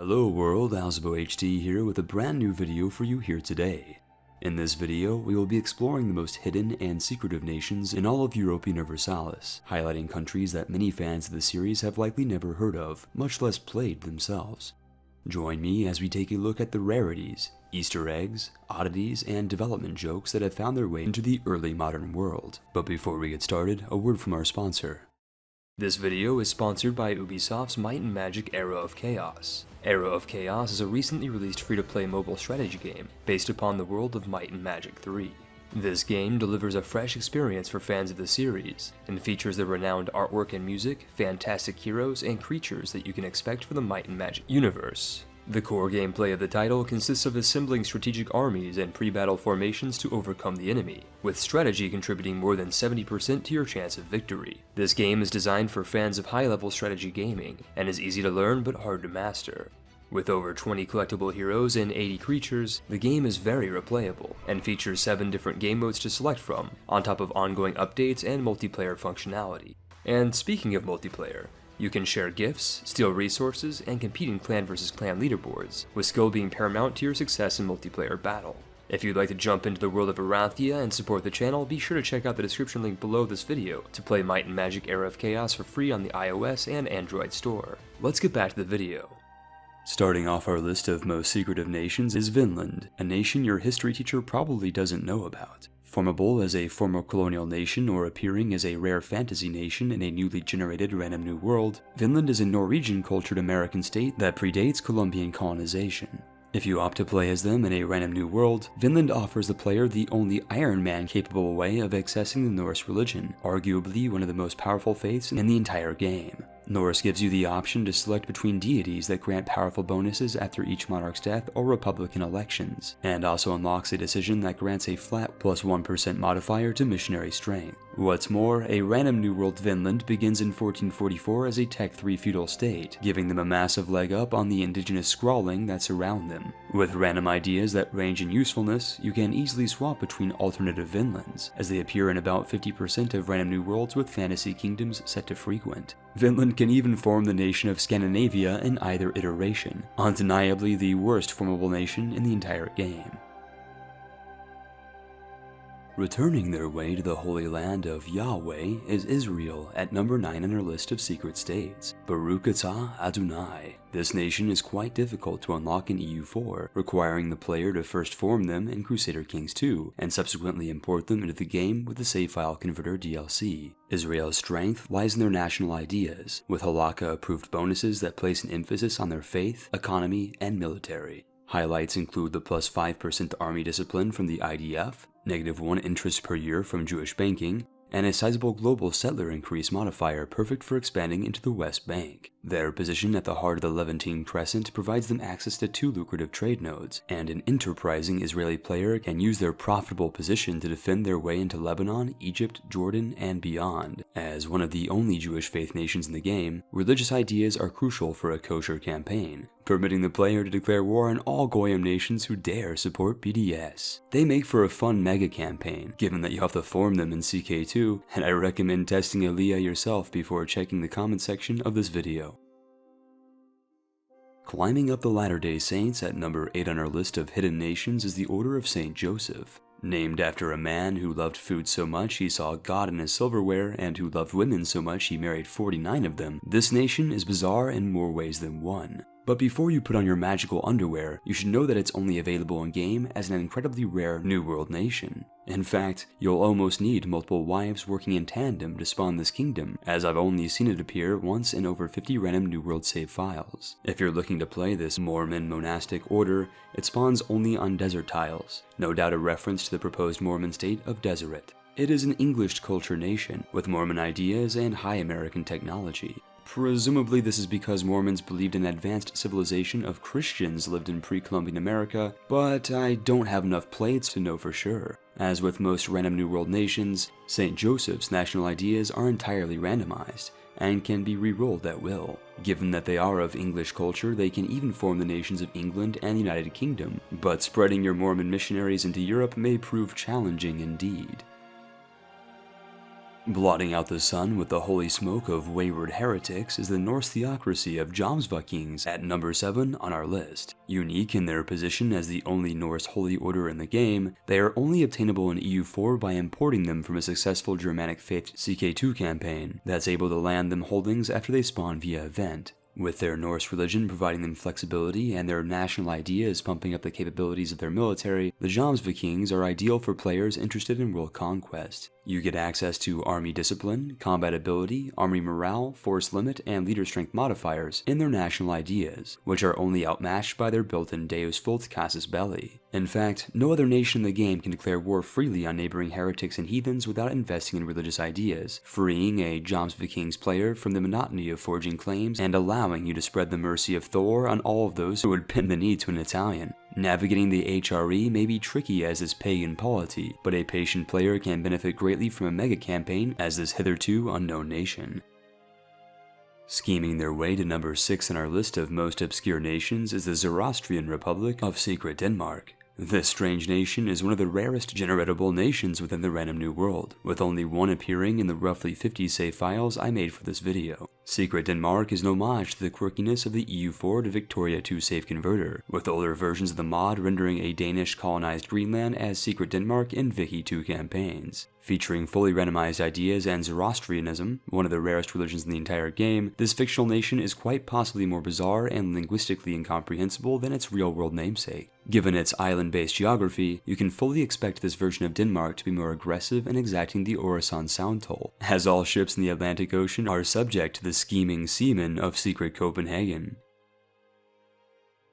Hello world, AlzaboHD here with a brand new video for you here today. In this video, we will be exploring the most hidden and secretive nations in all of Europa Universalis, highlighting countries that many fans of the series have likely never heard of, much less played themselves. Join me as we take a look at the rarities, Easter eggs, oddities, and development jokes that have found their way into the early modern world. But before we get started, a word from our sponsor. This video is sponsored by Ubisoft's Might and Magic Era of Chaos. Era of Chaos is a recently released free-to-play mobile strategy game based upon the world of Might and Magic 3. This game delivers a fresh experience for fans of the series, and features the renowned artwork and music, fantastic heroes, and creatures that you can expect from the Might and Magic universe. The core gameplay of the title consists of assembling strategic armies and pre-battle formations to overcome the enemy, with strategy contributing more than 70% to your chance of victory. This game is designed for fans of high-level strategy gaming, and is easy to learn but hard to master. With over 20 collectible heroes and 80 creatures, the game is very replayable, and features 7 different game modes to select from, on top of ongoing updates and multiplayer functionality. And speaking of multiplayer, you can share gifts, steal resources, and compete in clan vs clan leaderboards, with skill being paramount to your success in multiplayer battle. If you'd like to jump into the world of Arathia and support the channel, be sure to check out the description link below this video to play Might and Magic Era of Chaos for free on the iOS and Android store. Let's get back to the video. Starting off our list of most secretive nations is Finland, a nation your history teacher probably doesn't know about. Formable as a former colonial nation or appearing as a rare fantasy nation in a newly generated random new world, Finland is a Norwegian-cultured American state that predates Columbian colonization. If you opt to play as them in a random new world, Finland offers the player the only Iron Man-capable way of accessing the Norse religion, arguably one of the most powerful faiths in the entire game. Norse gives you the option to select between deities that grant powerful bonuses after each monarch's death or republican elections, and also unlocks a decision that grants a flat plus 1% modifier to missionary strength. What's more, a random New World Finland begins in 1444 as a Tech 3 feudal state, giving them a massive leg up on the indigenous scrawling that surround them. With random ideas that range in usefulness, you can easily swap between alternative Finlands, as they appear in about 50% of random New Worlds with fantasy kingdoms set to frequent. Finland can even form the nation of Scandinavia in either iteration, undeniably the worst formable nation in the entire game. Returning their way to the Holy Land of Yahweh is Israel at number 9 on our list of secret states. Baruch atah Adonai. This nation is quite difficult to unlock in EU4, requiring the player to first form them in Crusader Kings 2, and subsequently import them into the game with the Save File Converter DLC. Israel's strength lies in their national ideas, with halakha-approved bonuses that place an emphasis on their faith, economy, and military. Highlights include the plus 5% army discipline from the IDF, -1 interest per year from Jewish banking, and a sizable global settler increase modifier perfect for expanding into the West Bank. Their position at the heart of the Levantine Crescent provides them access to 2 lucrative trade nodes, and an enterprising Israeli player can use their profitable position to defend their way into Lebanon, Egypt, Jordan, and beyond. As one of the only Jewish faith nations in the game, religious ideas are crucial for a kosher campaign, permitting the player to declare war on all Goyim nations who dare support BDS. They make for a fun mega campaign, given that you have to form them in CK2, and I recommend testing Aliyah yourself before checking the comment section of this video. Climbing up the Latter-day Saints at number 8 on our list of hidden nations is the Order of St. Joseph. Named after a man who loved food so much he saw God in his silverware and who loved women so much he married 49 of them, this nation is bizarre in more ways than one. But before you put on your magical underwear, you should know that it's only available in-game as an incredibly rare New World nation. In fact, you'll almost need multiple wives working in tandem to spawn this kingdom, as I've only seen it appear once in over 50 random New World save files. If you're looking to play this Mormon monastic order, it spawns only on desert tiles, no doubt a reference to the proposed Mormon state of Deseret. It is an English culture nation, with Mormon ideas and high American technology. Presumably this is because Mormons believed an advanced civilization of Christians lived in pre-Columbian America, but I don't have enough plates to know for sure. As with most random New World nations, St. Joseph's national ideas are entirely randomized, and can be re-rolled at will. Given that they are of English culture, they can even form the nations of England and the United Kingdom, but spreading your Mormon missionaries into Europe may prove challenging indeed. Blotting out the sun with the holy smoke of wayward heretics is the Norse theocracy of Jons Vikings at number 7 on our list. Unique in their position as the only Norse holy order in the game, they are only obtainable in EU4 by importing them from a successful Germanic faith CK2 campaign that's able to land them holdings after they spawn via event. With their Norse religion providing them flexibility and their national ideas pumping up the capabilities of their military, the Jons Vikings are ideal for players interested in world conquest. You get access to army discipline, combat ability, army morale, force limit, and leader strength modifiers in their national ideas, which are only outmatched by their built-in Deus Vult Casus Belli. In fact, no other nation in the game can declare war freely on neighboring heretics and heathens without investing in religious ideas, freeing a Jons Vikings player from the monotony of forging claims and allowing you to spread the mercy of Thor on all of those who would pin the knee to an Italian. Navigating the HRE may be tricky as this pagan polity, but a patient player can benefit greatly from a mega campaign as this hitherto unknown nation. Scheming their way to number 6 on our list of most obscure nations is the Zoroastrian Republic of Secret Denmark. This strange nation is one of the rarest generatable nations within the random new world, with only one appearing in the roughly 50 save files I made for this video. Secret Denmark is an homage to the quirkiness of the EU4 to Victoria 2 save converter, with older versions of the mod rendering a Danish colonized Greenland as Secret Denmark in Vicky 2 campaigns. Featuring fully randomized ideas and Zoroastrianism, one of the rarest religions in the entire game, this fictional nation is quite possibly more bizarre and linguistically incomprehensible than its real-world namesake. Given its island-based geography, you can fully expect this version of Denmark to be more aggressive and exacting the Orison sound toll, as all ships in the Atlantic Ocean are subject to the scheming seamen of Secret Copenhagen.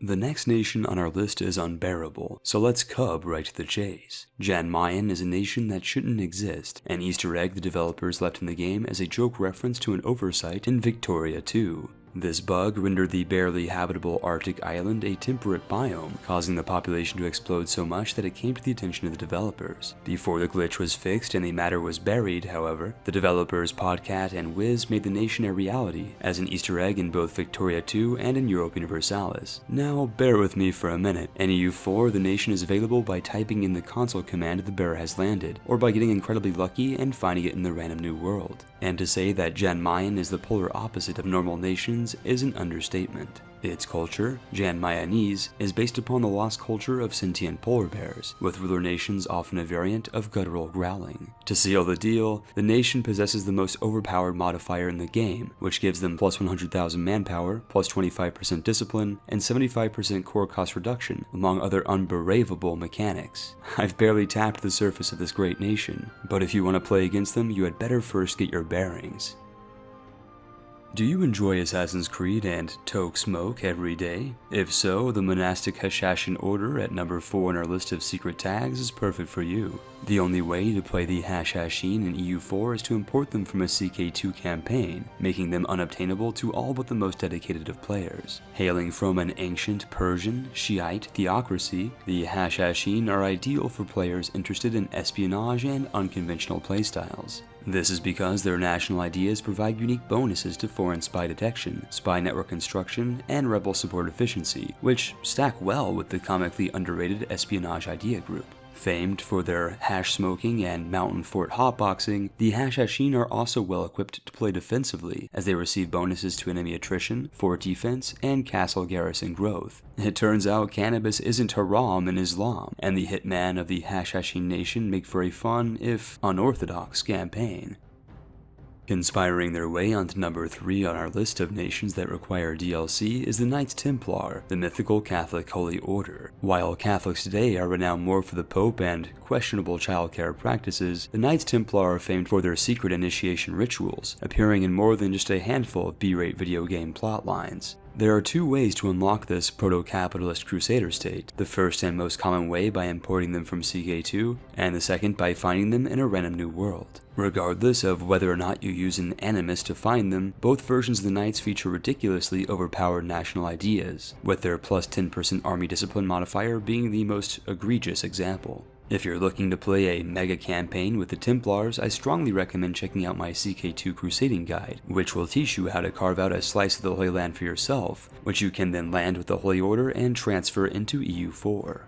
The next nation on our list is unbearable, so let's cub right to the chase. Jan Mayen is a nation that shouldn't exist, an Easter egg the developers left in the game as a joke reference to an oversight in Victoria 2. This bug rendered the barely habitable Arctic island a temperate biome, causing the population to explode so much that it came to the attention of the developers. Before the glitch was fixed and the matter was buried, however, the developers Podcat and Wiz made the nation a reality as an Easter egg in both Victoria 2 and in Europa Universalis. Now, bear with me for a minute. In EU4, the nation is available by typing in the console command the bearer has landed, or by getting incredibly lucky and finding it in the random new world. And to say that Jan Mayen is the polar opposite of normal nations is an understatement. Its culture, Jan Mayenese, is based upon the lost culture of sentient polar bears, with ruler nations often a variant of guttural growling. To seal the deal, the nation possesses the most overpowered modifier in the game, which gives them plus 100,000 manpower, plus 25% discipline, and 75% core cost reduction, among other unbravable mechanics. I've barely tapped the surface of this great nation, but if you want to play against them, you had better first get your bearings. Do you enjoy Assassin's Creed and toke smoke every day? If so, the monastic Hashshashin order at number 4 on our list of secret tags is perfect for you. The only way to play the Hashshashin in EU4 is to import them from a CK2 campaign, making them unobtainable to all but the most dedicated of players. Hailing from an ancient Persian, Shiite theocracy, the Hashshashin are ideal for players interested in espionage and unconventional playstyles. This is because their national ideas provide unique bonuses to foreign spy detection, spy network construction, and rebel support efficiency, which stack well with the comically underrated espionage idea group. Famed for their hash smoking and mountain fort hotboxing, the Hashshashin are also well equipped to play defensively, as they receive bonuses to enemy attrition, fort defense, and castle garrison growth. It turns out cannabis isn't haram in Islam, and the hitman of the Hashshashin nation make for a fun, if unorthodox, campaign. Conspiring their way onto number 3 on our list of nations that require DLC is the Knights Templar, the mythical Catholic holy order. While Catholics today are renowned more for the Pope and questionable childcare practices, the Knights Templar are famed for their secret initiation rituals, appearing in more than just a handful of B-rate video game plotlines. There are two ways to unlock this proto-capitalist crusader state, the first and most common way by importing them from CK2, and the second by finding them in a random new world. Regardless of whether or not you use an animus to find them, both versions of the Knights feature ridiculously overpowered national ideas, with their plus 10% army discipline modifier being the most egregious example. If you're looking to play a mega campaign with the Templars, I strongly recommend checking out my CK2 Crusading Guide, which will teach you how to carve out a slice of the Holy Land for yourself, which you can then land with the Holy Order and transfer into EU4.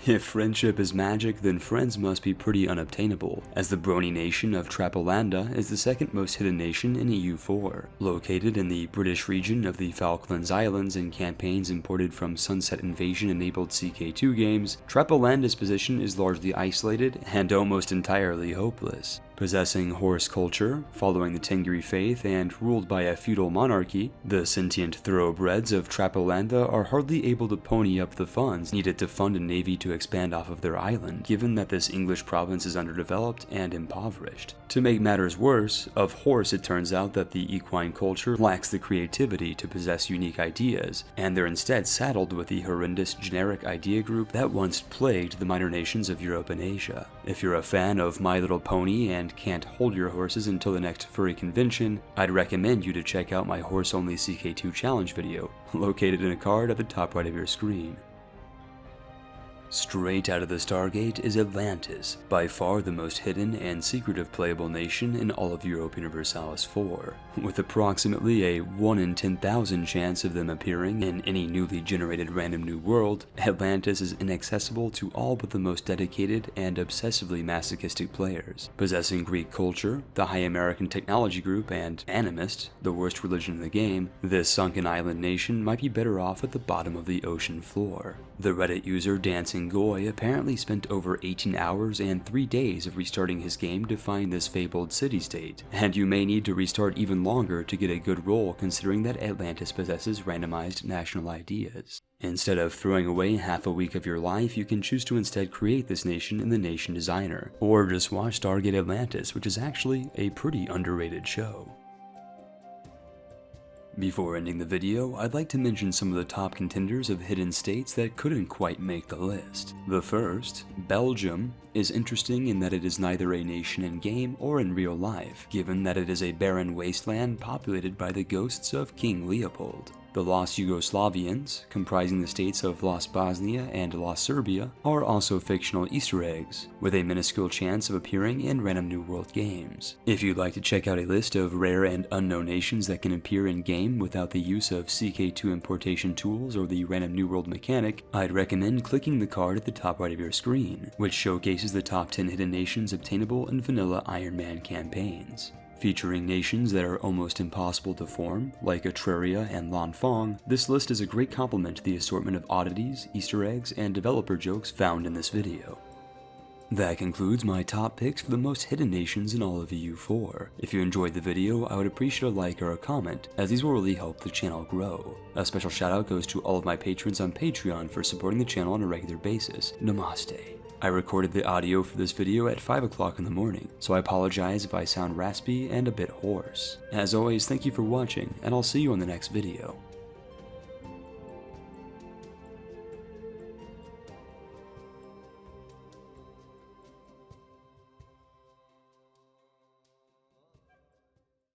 If friendship is magic, then friends must be pretty unobtainable, as the Brony nation of Trapolanda is the second most hidden nation in EU4. Located in the British region of the Falklands Islands in campaigns imported from Sunset Invasion-enabled CK2 games, Trapolanda's position is largely isolated and almost entirely hopeless. Possessing horse culture, following the Tengri faith, and ruled by a feudal monarchy, the sentient thoroughbreds of Trapolanda are hardly able to pony up the funds needed to fund a navy to expand off of their island, given that this English province is underdeveloped and impoverished. To make matters worse, of course it turns out that the equine culture lacks the creativity to possess unique ideas, and they're instead saddled with the horrendous generic idea group that once plagued the minor nations of Europe and Asia. If you're a fan of My Little Pony and can't hold your horses until the next furry convention, I'd recommend you to check out my horse-only CK2 challenge video, located in a card at the top right of your screen. Straight out of the Stargate is Atlantis, by far the most hidden and secretive playable nation in all of Europa Universalis 4, with approximately a 1 in 10,000 chance of them appearing in any newly generated random new world. Atlantis is inaccessible to all but the most dedicated and obsessively masochistic players. Possessing Greek culture, the High American Technology Group, and Animist, the worst religion in the game, this sunken island nation might be better off at the bottom of the ocean floor. The Reddit user Dancing Goy apparently spent over 18 hours and 3 days of restarting his game to find this fabled city-state, and you may need to restart even longer to get a good roll considering that Atlantis possesses randomized national ideas. Instead of throwing away half a week of your life, you can choose to instead create this nation in the Nation Designer, or just watch Stargate Atlantis, which is actually a pretty underrated show. Before ending the video, I'd like to mention some of the top contenders of hidden states that couldn't quite make the list. The first, Belgium, is interesting in that it is neither a nation in game or in real life, given that it is a barren wasteland populated by the ghosts of King Leopold. The Lost Yugoslavians, comprising the states of Lost Bosnia and Lost Serbia, are also fictional Easter eggs, with a minuscule chance of appearing in random New World games. If you'd like to check out a list of rare and unknown nations that can appear in-game without the use of CK2 importation tools or the random New World mechanic, I'd recommend clicking the card at the top right of your screen, which showcases the top 10 hidden nations obtainable in vanilla Iron Man campaigns. Featuring nations that are almost impossible to form, like Etruria and Lanfang, this list is a great complement to the assortment of oddities, Easter eggs, and developer jokes found in this video. That concludes my top picks for the most hidden nations in all of EU4. If you enjoyed the video, I would appreciate a like or a comment, as these will really help the channel grow. A special shout out goes to all of my patrons on Patreon for supporting the channel on a regular basis. Namaste. I recorded the audio for this video at 5 o'clock in the morning, so I apologize if I sound raspy and a bit hoarse. As always, thank you for watching, and I'll see you in the next video.